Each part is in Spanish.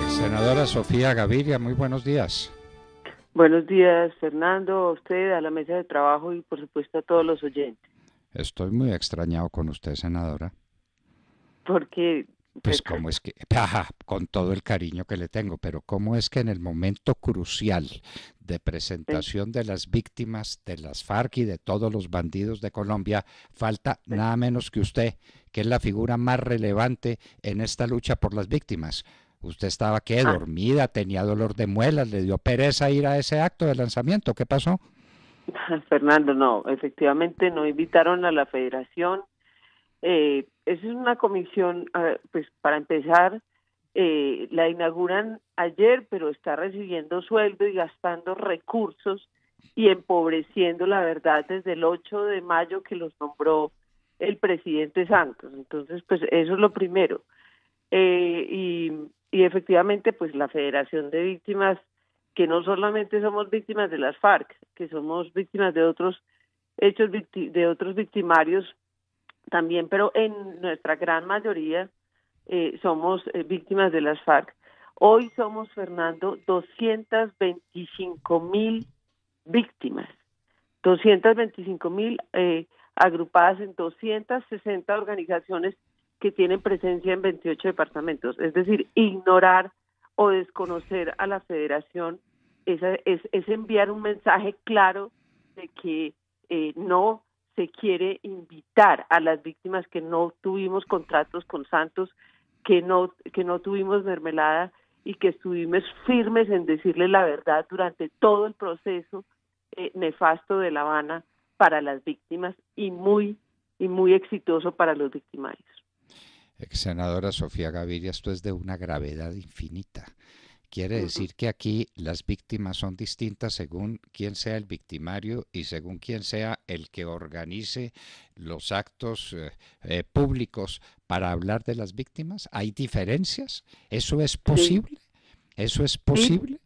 Senadora Sofía Gaviria, muy buenos días. Buenos días, Fernando, a usted, a la mesa de trabajo y por supuesto a todos los oyentes. Estoy muy extrañado con usted, senadora. Porque, Pues cómo es que, con todo el cariño que le tengo, pero cómo es que en el momento crucial de presentación de las víctimas de las FARC y de todos los bandidos de Colombia, falta nada menos que usted, que es la figura más relevante en esta lucha por las víctimas. ¿Usted estaba qué? ¿Dormida? ¿Tenía dolor de muelas? ¿Le dio pereza ir a ese acto de lanzamiento? ¿Qué pasó? Fernando, no, efectivamente no invitaron a la federación. Esa es una comisión, pues para empezar, la inauguran ayer, pero está recibiendo sueldo y gastando recursos y empobreciendo, la verdad, desde el 8 de mayo que los nombró el presidente Santos. Entonces, pues eso es lo primero. Y efectivamente, pues la Federación de Víctimas, que no solamente somos víctimas de las FARC, que somos víctimas de otros hechos, de otros victimarios también, pero en nuestra gran mayoría somos víctimas de las FARC. Hoy somos, Fernando, 225.000 víctimas, 225.000 agrupadas en 260 organizaciones que tienen presencia en 28 departamentos. Es decir, ignorar o desconocer a la federación es enviar un mensaje claro de que no se quiere invitar a las víctimas, que no tuvimos contratos con Santos, que no tuvimos mermelada y que estuvimos firmes en decirle la verdad durante todo el proceso nefasto de La Habana para las víctimas y muy exitoso para los victimarios. Ex senadora Sofía Gaviria, esto es de una gravedad infinita. Quiere decir que aquí las víctimas son distintas según quién sea el victimario y según quién sea el que organice los actos públicos para hablar de las víctimas. ¿Hay diferencias? ¿Eso es posible? ¿Eso es posible?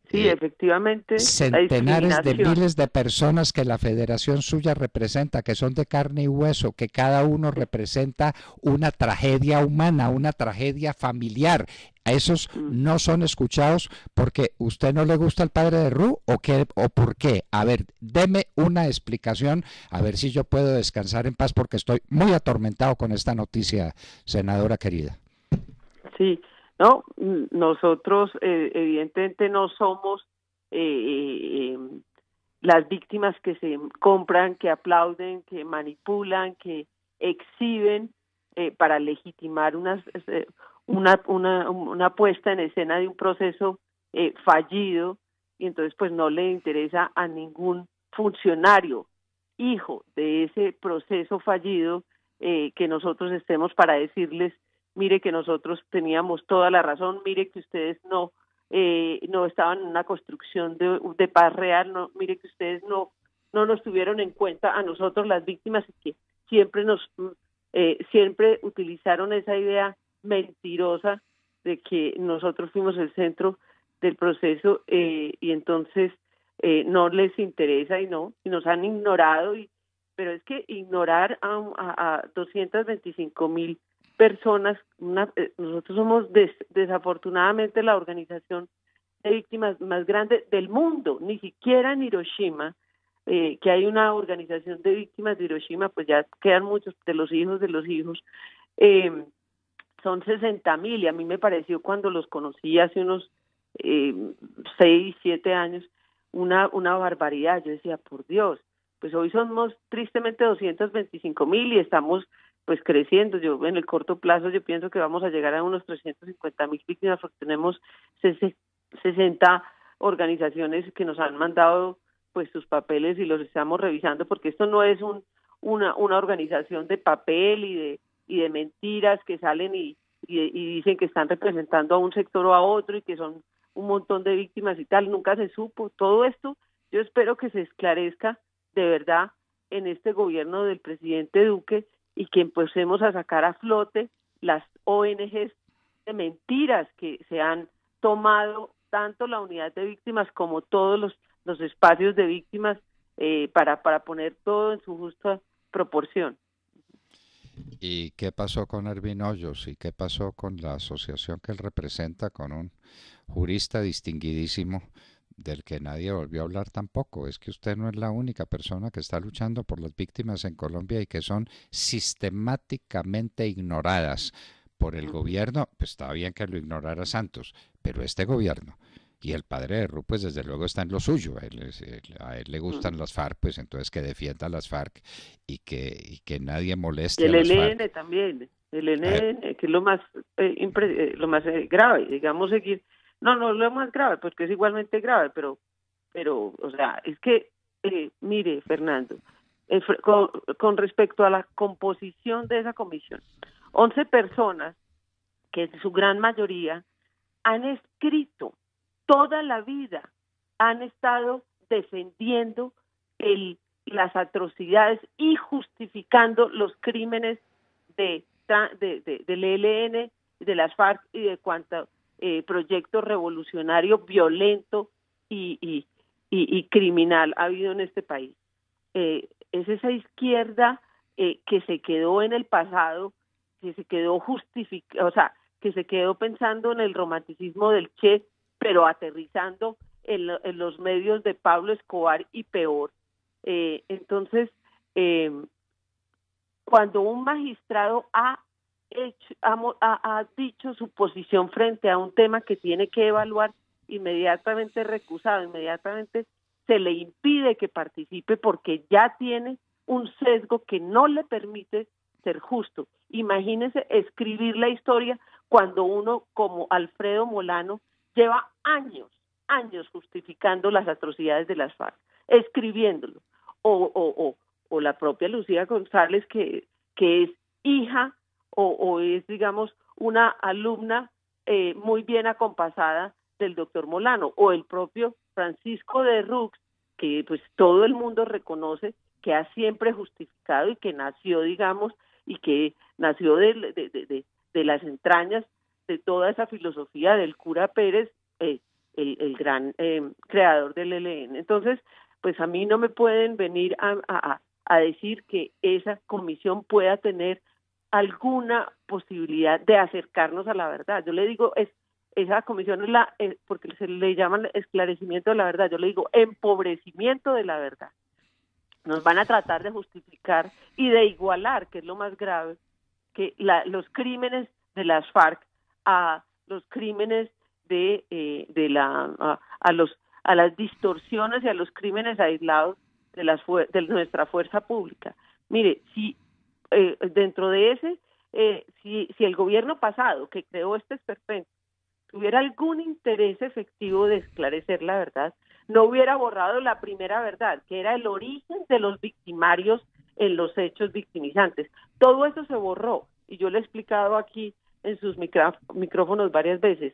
Sí, efectivamente. Centenares de miles de personas que la federación suya representa, que son de carne y hueso, que cada uno representa una tragedia humana, una tragedia familiar. ¿A esos no son escuchados porque usted no le gusta el padre de Ru o qué, o por qué? A ver, deme una explicación, a ver si yo puedo descansar en paz porque estoy muy atormentado con esta noticia, senadora querida. Sí. No, nosotros evidentemente no somos las víctimas que se compran, que aplauden, que manipulan, que exhiben para legitimar una puesta en escena de un proceso fallido, y entonces pues no le interesa a ningún funcionario, hijo de ese proceso fallido, que nosotros estemos para decirles: mire que nosotros teníamos toda la razón, mire que ustedes no estaban en una construcción de paz real, no, mire que ustedes no nos tuvieron en cuenta a nosotros las víctimas, y que siempre utilizaron esa idea mentirosa de que nosotros fuimos el centro del proceso, y entonces no les interesa y nos han ignorado. Pero es que ignorar a 225.000 personas, nosotros somos desafortunadamente la organización de víctimas más grande del mundo. Ni siquiera en Hiroshima, que hay una organización de víctimas de Hiroshima, pues ya quedan muchos de los hijos, son 60.000, y a mí me pareció, cuando los conocí hace unos 6, 7 años, una barbaridad. Yo decía, por Dios, pues hoy somos tristemente 225.000 y estamos pues creciendo. Yo en el corto plazo yo pienso que vamos a llegar a unos 350.000 víctimas, porque tenemos 60 organizaciones que nos han mandado pues sus papeles y los estamos revisando, porque esto no es una organización de papel y de mentiras que salen y dicen que están representando a un sector o a otro y que son un montón de víctimas y tal. Nunca se supo todo esto. Yo espero que se esclarezca de verdad en este gobierno del presidente Duque, y que empecemos a sacar a flote las ONGs de mentiras que se han tomado, tanto la unidad de víctimas como todos los espacios de víctimas, para poner todo en su proporción. ¿Y qué pasó con Ervin Hoyos? ¿Y qué pasó con la asociación que él representa, con un jurista distinguidísimo del que nadie volvió a hablar tampoco? Es que usted no es la única persona que está luchando por las víctimas en Colombia y que son sistemáticamente ignoradas por el gobierno. Pues está bien que lo ignorara Santos, pero este gobierno y el padre de Ru, pues desde luego está en lo suyo. A él le gustan las FARC, pues entonces que defienda las FARC y que nadie Y moleste a el las FARC. ELN también, el Eh, ELN, que es lo más grave, digamos, seguir, no lo más grave, porque es igualmente grave, pero, o sea, es que, mire, Fernando, con respecto a la composición de esa comisión, 11 personas, que en su gran mayoría han escrito toda la vida, han estado defendiendo las atrocidades y justificando los crímenes del ELN, de las FARC y de cuanto proyecto revolucionario violento y criminal ha habido en este país. Es esa izquierda que se quedó en el pasado, que se quedó o sea, que se quedó pensando en el romanticismo del Che, pero aterrizando en los medios de Pablo Escobar y peor. Entonces, cuando un magistrado ha dicho su posición frente a un tema que tiene que evaluar, inmediatamente recusado, inmediatamente se le impide que participe porque ya tiene un sesgo que no le permite ser justo. Imagínense escribir la historia cuando uno, como Alfredo Molano, lleva años justificando las atrocidades de las FARC, escribiéndolo, o la propia Lucía González, que es hija o es, digamos, una alumna muy bien acompasada del doctor Molano, o el propio Francisco de Rux, que pues todo el mundo reconoce que ha siempre justificado y que nació, digamos, y que nació de las entrañas de toda esa filosofía del cura Pérez, el gran creador del ELN. Entonces, pues a mí no me pueden venir a decir que esa comisión pueda tener alguna posibilidad de acercarnos a la verdad. Yo le digo, esa comisión es porque se le llaman esclarecimiento de la verdad, yo le digo empobrecimiento de la verdad. Nos van a tratar de justificar y de igualar, que es lo más grave, que los crímenes de las FARC a los crímenes a las distorsiones y a los crímenes aislados de nuestra fuerza pública. Mire, si dentro de ese, si el gobierno pasado que creó este esperpento tuviera algún interés efectivo de esclarecer la verdad, no hubiera borrado la primera verdad, que era el origen de los victimarios en los hechos victimizantes. Todo eso se borró, y yo le he explicado aquí en sus micrófonos varias veces.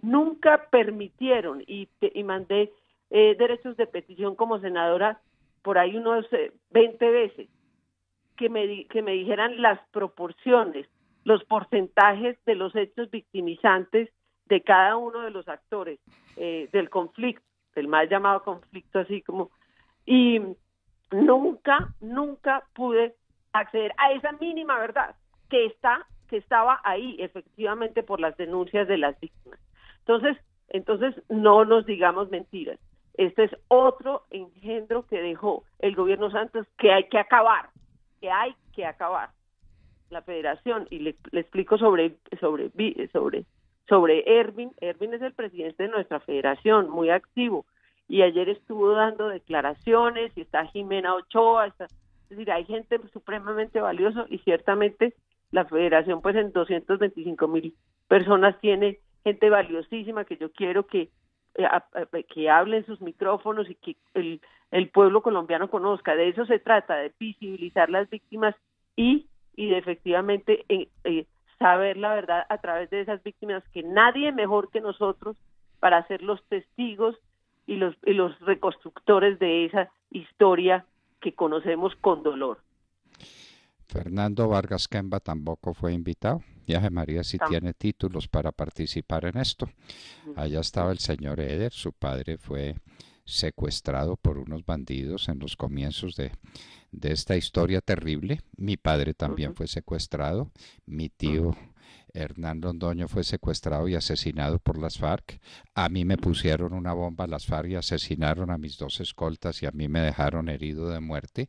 Nunca permitieron, y mandé derechos de petición como senadora por ahí unos 20 veces, que me dijeran las proporciones, los porcentajes de los hechos victimizantes de cada uno de los actores del conflicto, del mal llamado conflicto, así como, y nunca pude acceder a esa mínima verdad que estaba ahí efectivamente por las denuncias de las víctimas. Entonces no nos digamos mentiras. Este es otro engendro que dejó el gobierno Santos que hay que acabar, La federación, y le explico sobre Ervin. Ervin es el presidente de nuestra federación, muy activo, y ayer estuvo dando declaraciones, y está Jimena Ochoa, es decir, hay gente supremamente valiosa, y ciertamente la federación pues en 225,000 personas tiene gente valiosísima que yo quiero que hablen sus micrófonos y que el pueblo colombiano conozca. De eso se trata, de visibilizar las víctimas y de efectivamente saber la verdad a través de esas víctimas, que nadie mejor que nosotros para ser los testigos y los reconstructores de esa historia que conocemos con dolor. Fernando Vargas Kemba tampoco fue invitado. Yaje María si tiene títulos para participar en esto. Allá estaba el señor Eder, su padre fue secuestrado por unos bandidos en los comienzos de esta historia terrible. Mi padre también Ujú, fue secuestrado, mi ujú, tío Hernán Londoño fue secuestrado y asesinado por las FARC. A mí me ujú. pusieron una bomba a las FARC y asesinaron a mis dos escoltas y a mí me dejaron herido de muerte.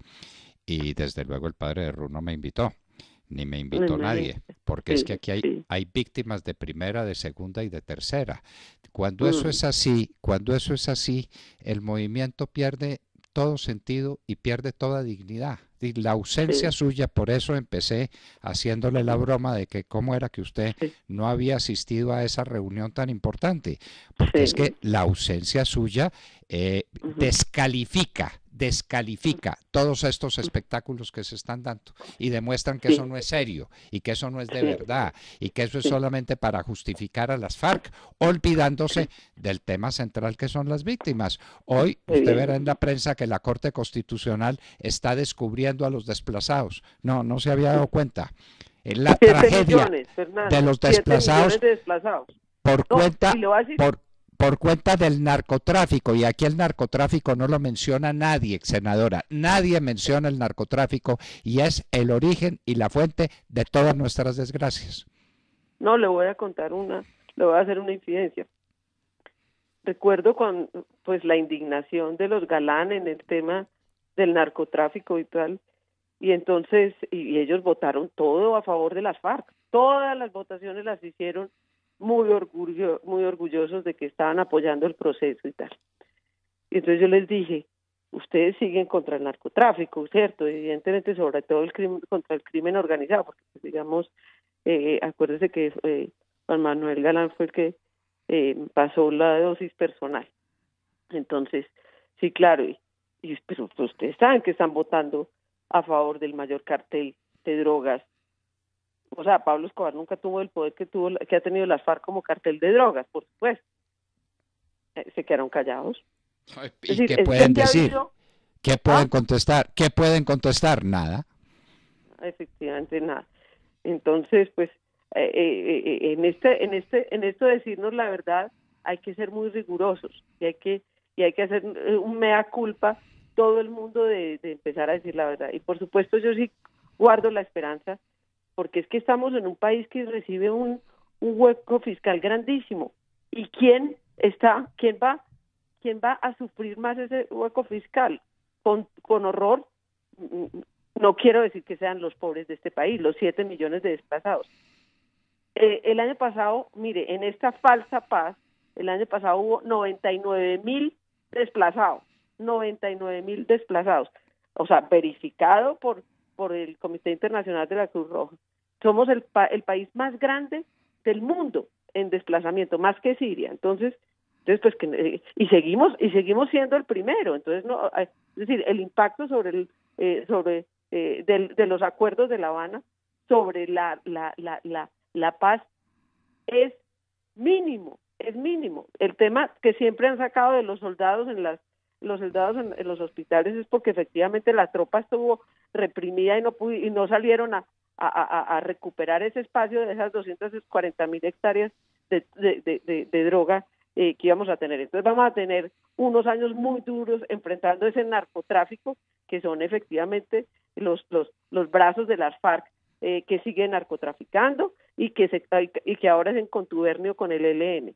Y desde luego el padre de Ru no me invitó, ni me invitó nadie, Imagínate. porque es que Sí, aquí sí. hay víctimas de primera, de segunda y de tercera. Mm, Cuando eso es así, el movimiento pierde todo sentido y pierde toda dignidad. Y la ausencia sí, suya, por eso empecé haciéndole la mm, broma de que cómo era que usted sí, no había asistido a esa reunión tan importante, porque es que sí. la ausencia suya Ujú, descalifica todos estos ujú. espectáculos que se están dando y demuestran que eso Sí, no es serio y que eso no es de sí, verdad y que eso es sí, solamente para justificar a las FARC, olvidándose sí. del tema central que son las víctimas. Hoy usted verá en la Evidente. prensa que la Corte Constitucional está descubriendo a los desplazados. No, no se había dado cuenta. La Siete tragedia millones, de Fernando. los 7 millones desplazados de desplazados. por No, y cuenta, le voy a decir, por cuenta del narcotráfico, y aquí el narcotráfico no lo menciona nadie, senadora, nadie menciona el narcotráfico y es el origen y la fuente de todas nuestras desgracias. no, le voy a contar le voy a hacer una infidencia. Recuerdo con, pues, la indignación de los Galán en el tema del narcotráfico y tal, y entonces, y ellos votaron todo a favor de las FARC. Todas las votaciones las hicieron muy orgullosos de que estaban apoyando el proceso y tal. Y entonces yo les dije, ustedes siguen contra el narcotráfico, ¿cierto? Evidentemente, sobre todo el crimen, contra el crimen organizado, porque, pues, digamos, acuérdese que Juan Manuel Galán fue el que pasó la dosis personal. Entonces, sí, claro, pero pues, ustedes saben que están votando a favor del mayor cartel de drogas. O sea, Pablo Escobar nunca tuvo el poder que ha tenido las FARC como cartel de drogas, por supuesto. Se quedaron callados. Es ¿Y decir, qué es pueden que ha decir? habido, ¿Qué pueden ah, contestar? ¿Qué pueden contestar? Nada. efectivamente nada. Entonces, pues, en esto de decirnos la verdad, hay que ser muy rigurosos y hay que hacer un mea culpa todo el mundo de empezar a decir la verdad. Y por supuesto, yo sí guardo la esperanza, porque es que estamos en un país que recibe un hueco fiscal grandísimo. ¿Y quién va a sufrir más ese hueco fiscal? Con horror. No quiero decir que sean los pobres de este país, los 7 millones de desplazados. El año pasado, mire, en esta falsa paz, el año pasado hubo 99.000 desplazados, 99.000 desplazados, o sea, verificado por el Comité Internacional de la Cruz Roja. Somos el país más grande del mundo en desplazamiento, más que Siria. Entonces pues y seguimos siendo el primero. Entonces no, es decir, el impacto de los acuerdos de La Habana sobre la paz es mínimo, es mínimo. El tema que siempre han sacado de los soldados los soldados en los hospitales es porque efectivamente la tropa estuvo reprimida y no salieron a recuperar ese espacio de esas 240.000 hectáreas de droga que íbamos a tener. Entonces vamos a tener unos años muy duros enfrentando ese narcotráfico, que son efectivamente los brazos de las FARC, que siguen narcotraficando y que ahora es en contubernio con el ELN.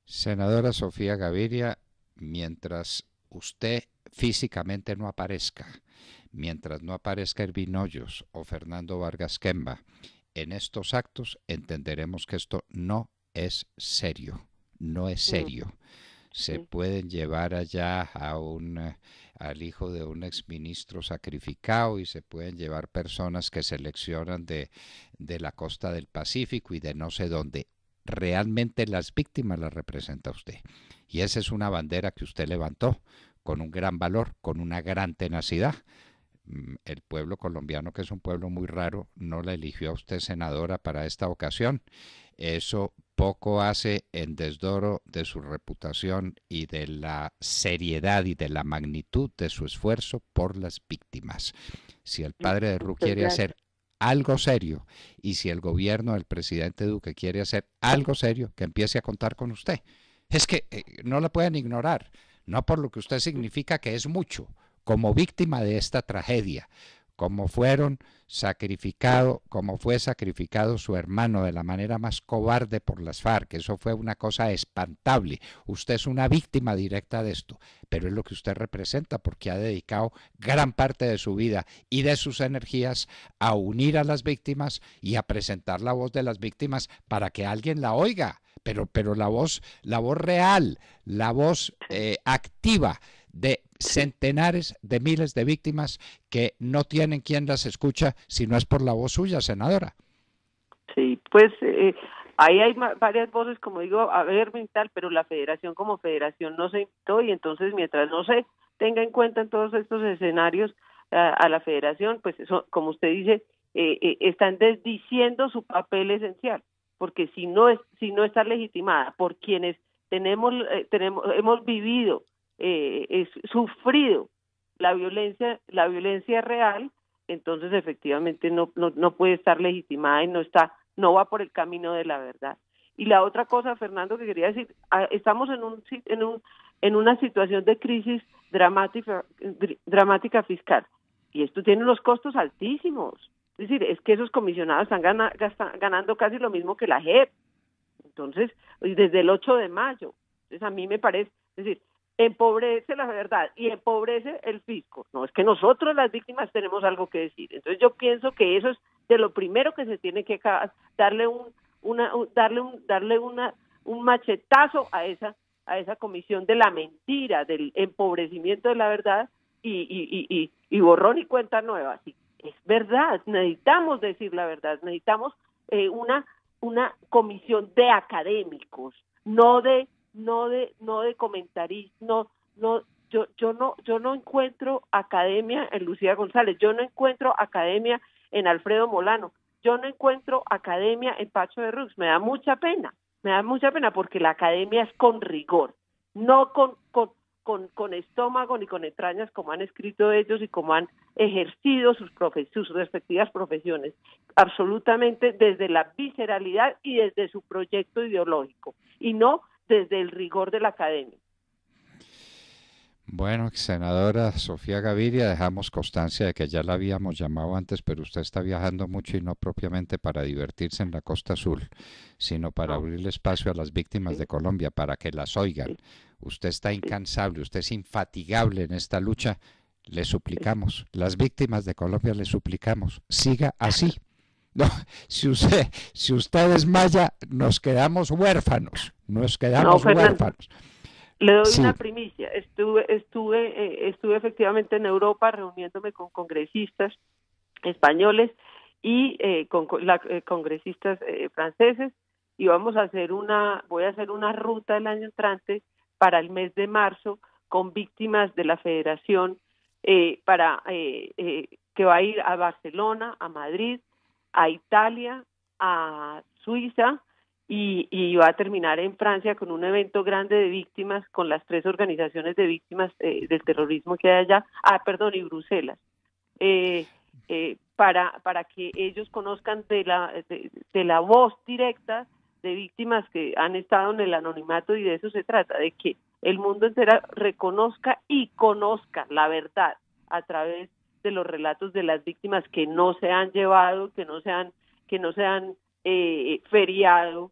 Senadora Sofía Gaviria, mientras usted físicamente no aparezca, mientras no aparezca Ervin Hoyos o Fernando Vargas Kemba en estos actos, entenderemos que esto no es serio, no es Mm, serio. Se sí. pueden llevar allá al hijo de un exministro sacrificado y se pueden llevar personas que seleccionan de la costa del Pacífico y de no sé dónde. Realmente las víctimas las representa usted. Y esa es una bandera que usted levantó con un gran valor, con una gran tenacidad. El pueblo colombiano, que es un pueblo muy raro, no la eligió a usted senadora para esta ocasión. Eso poco hace en desdoro de su reputación y de la seriedad y de la magnitud de su esfuerzo por las víctimas. Si el padre de Ru Muchas quiere gracias. hacer algo serio y si el gobierno del presidente Duque quiere hacer algo serio, que empiece a contar con usted. Es que no la pueden ignorar, no por lo que usted significa, que es mucho, como víctima de esta tragedia, como fue sacrificado su hermano de la manera más cobarde por las FARC. Eso fue una cosa espantable. Usted es una víctima directa de esto, pero es lo que usted representa, porque ha dedicado gran parte de su vida y de sus energías a unir a las víctimas y a presentar la voz de las víctimas para que alguien la oiga, pero la voz real, la voz activa de centenares de miles de víctimas que no tienen quien las escucha si no es por la voz suya, senadora. Sí, pues ahí hay varias voces, como digo, a ver, mental, pero la federación como federación no se invitó, y entonces mientras no se tenga en cuenta en todos estos escenarios a la federación, pues eso, como usted dice, están desdiciendo su papel esencial, porque si no está legitimada por quienes hemos vivido, sufrido la violencia real, entonces efectivamente no puede estar legitimada y no va por el camino de la verdad. Y la otra cosa, Fernando, que quería decir, estamos en una situación de crisis dramática fiscal, y esto tiene unos costos altísimos. Es decir, es que esos comisionados están ganando casi lo mismo que la JEP. Entonces, desde el 8 de mayo. Entonces, a mí me parece, es decir, empobrece la verdad y empobrece el fisco. No, es que nosotros las víctimas tenemos algo que decir. Entonces yo pienso que eso es de lo primero que se tiene que darle un machetazo a esa comisión de la mentira, del empobrecimiento de la verdad, y borrón y cuenta nueva. Sí, es verdad, necesitamos decir la verdad, necesitamos una comisión de académicos, no de comentaristas. Yo no encuentro academia en Lucía González, yo no encuentro academia en Alfredo Molano, yo no encuentro academia en Pacho de Rux. Me da mucha pena porque la academia es con rigor, no con estómago ni con entrañas, como han escrito ellos y como han ejercido sus respectivas profesiones, absolutamente desde la visceralidad y desde su proyecto ideológico, y no desde el rigor de la academia. Bueno, senadora Sofía Gaviria, dejamos constancia de que ya la habíamos llamado antes, pero usted está viajando mucho, y no propiamente para divertirse en la Costa Azul, sino para abrirle espacio a las víctimas de Colombia, para que las oigan. Usted está incansable, usted es infatigable en esta lucha. Le suplicamos, las víctimas de Colombia, le suplicamos, siga así. No, si usted desmaya, nos quedamos huérfanos, huérfanos. Le doy una primicia. Estuve efectivamente en Europa reuniéndome con congresistas españoles y con congresistas franceses, y voy a hacer una ruta el año entrante para el mes de marzo con víctimas de la Federación, que va a ir a Barcelona, a Madrid, a Italia, a Suiza, y va a terminar en Francia con un evento grande de víctimas, con las 3 organizaciones de víctimas del terrorismo que hay allá, y Bruselas, para que ellos conozcan de la voz directa de víctimas que han estado en el anonimato, y de eso se trata, de que el mundo entero reconozca y conozca la verdad a través de los relatos de las víctimas, que no se han llevado, que no se han feriado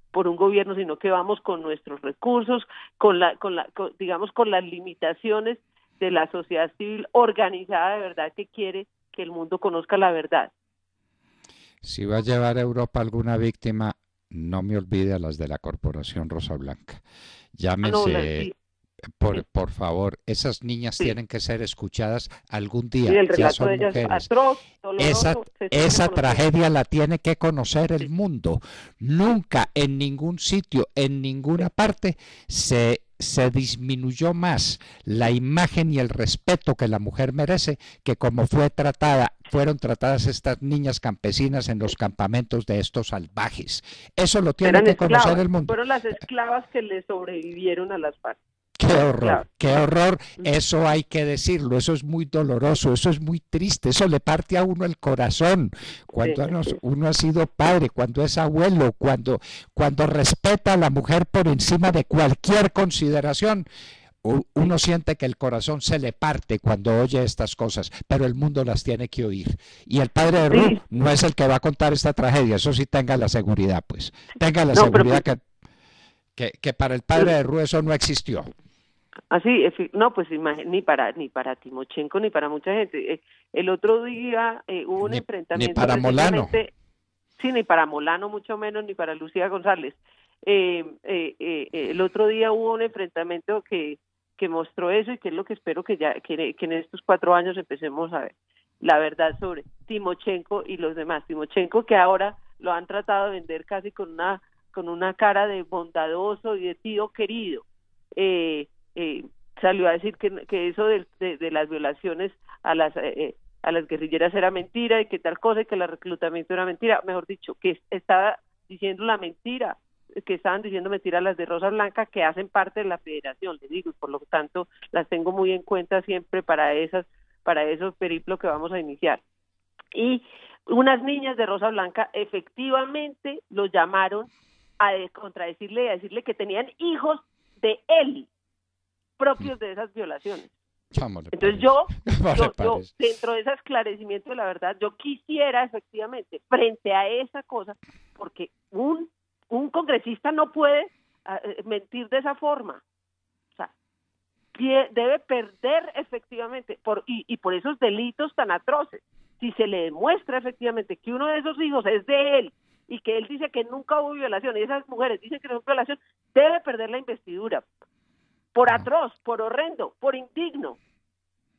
por un gobierno, sino que vamos con nuestros recursos, con las limitaciones de la sociedad civil organizada de verdad, que quiere que el mundo conozca la verdad. Si va a llevar a Europa alguna víctima, no me olvide a las de la Corporación Rosa Blanca. Llámense, por favor, esas niñas tienen que ser escuchadas algún día. Sí, el relato de ellas es atroz, doloroso, esa tragedia la tiene que conocer el mundo. Nunca en ningún sitio, en ninguna parte se disminuyó más la imagen y el respeto que la mujer merece que como fueron tratadas estas niñas campesinas en los campamentos de estos salvajes. Eso lo tiene que conocer el mundo. Fueron las esclavas que le sobrevivieron a las FARC. Claro. qué horror, eso hay que decirlo, eso es muy doloroso, eso es muy triste, eso le parte a uno el corazón, Sí, cuando así es. uno ha sido padre, cuando es abuelo, cuando respeta a la mujer por encima de cualquier consideración, Sí. uno siente que el corazón se le parte cuando oye estas cosas, pero el mundo las tiene que oír. Y el padre de Ruth Sí, no es el que va a contar esta tragedia, eso sí tenga la seguridad, pues, tenga la no, pero seguridad pues, que para el padre de Ruth eso no existió. así, no, pues ni para Timochenko ni para mucha gente. El otro día hubo un Ni enfrentamiento para Molano. precisamente, sí, ni para Molano mucho menos, ni para Lucía González. El otro día hubo un enfrentamiento que mostró eso y que es lo que espero que en estos 4 años empecemos a ver la verdad sobre Timochenko y los demás. Timochenko, que ahora lo han tratado de vender casi con una cara de bondadoso y de tío querido. Eh, eh, Salió a decir que eso de las violaciones a las guerrilleras era mentira y que tal cosa y que el reclutamiento era mentira, mejor dicho, que estaba diciendo la mentira, que estaban diciendo mentiras las de Rosa Blanca, que hacen parte de la federación, les digo, y por lo tanto las tengo muy en cuenta siempre para esos periplos que vamos a iniciar. Y unas niñas de Rosa Blanca efectivamente lo llamaron a contradecirle y a decirle que tenían hijos de él, propios de esas violaciones. ¿Cómo le Entonces parece? ¿Cómo le yo, parece? dentro de ese esclarecimiento de la verdad, yo quisiera efectivamente, frente a esa cosa, porque un congresista no puede mentir de esa forma. O sea, debe perder efectivamente, y por esos delitos tan atroces. Si se le demuestra efectivamente que uno de esos hijos es de él, y que él dice que nunca hubo violación, y esas mujeres dicen que no hubo violación, debe perder la investidura. Por atroz, por horrendo, por indigno.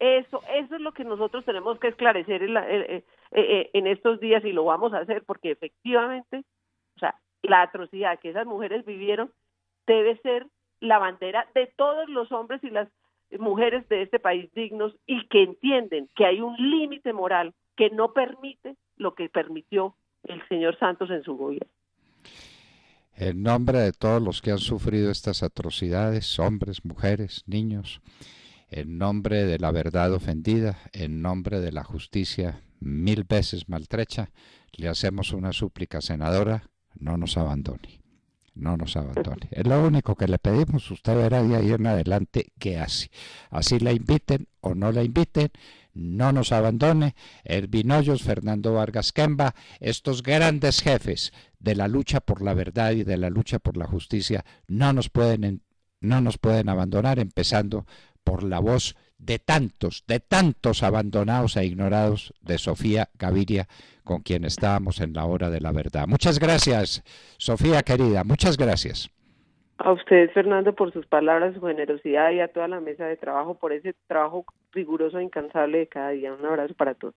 Eso es lo que nosotros tenemos que esclarecer en estos días y lo vamos a hacer porque efectivamente, o sea, la atrocidad que esas mujeres vivieron debe ser la bandera de todos los hombres y las mujeres de este país dignos y que entienden que hay un límite moral que no permite lo que permitió el señor Santos en su gobierno. En nombre de todos los que han sufrido estas atrocidades, hombres, mujeres, niños, en nombre de la verdad ofendida, en nombre de la justicia mil veces maltrecha, le hacemos una súplica, senadora, no nos abandone, no nos abandone. Es lo único que le pedimos, usted verá de ahí en adelante qué hace. Así la inviten o no la inviten, no nos abandone. Ervin Hoyos, Fernando Vargas Kemba, estos grandes jefes de la lucha por la verdad y de la lucha por la justicia, no nos pueden abandonar, empezando por la voz de tantos abandonados e ignorados de Sofía Gaviria, con quien estábamos en la hora de la verdad. Muchas gracias, Sofía querida, muchas gracias. A usted, Fernando, por sus palabras, su generosidad y a toda la mesa de trabajo por ese trabajo riguroso e incansable de cada día. Un abrazo para todos.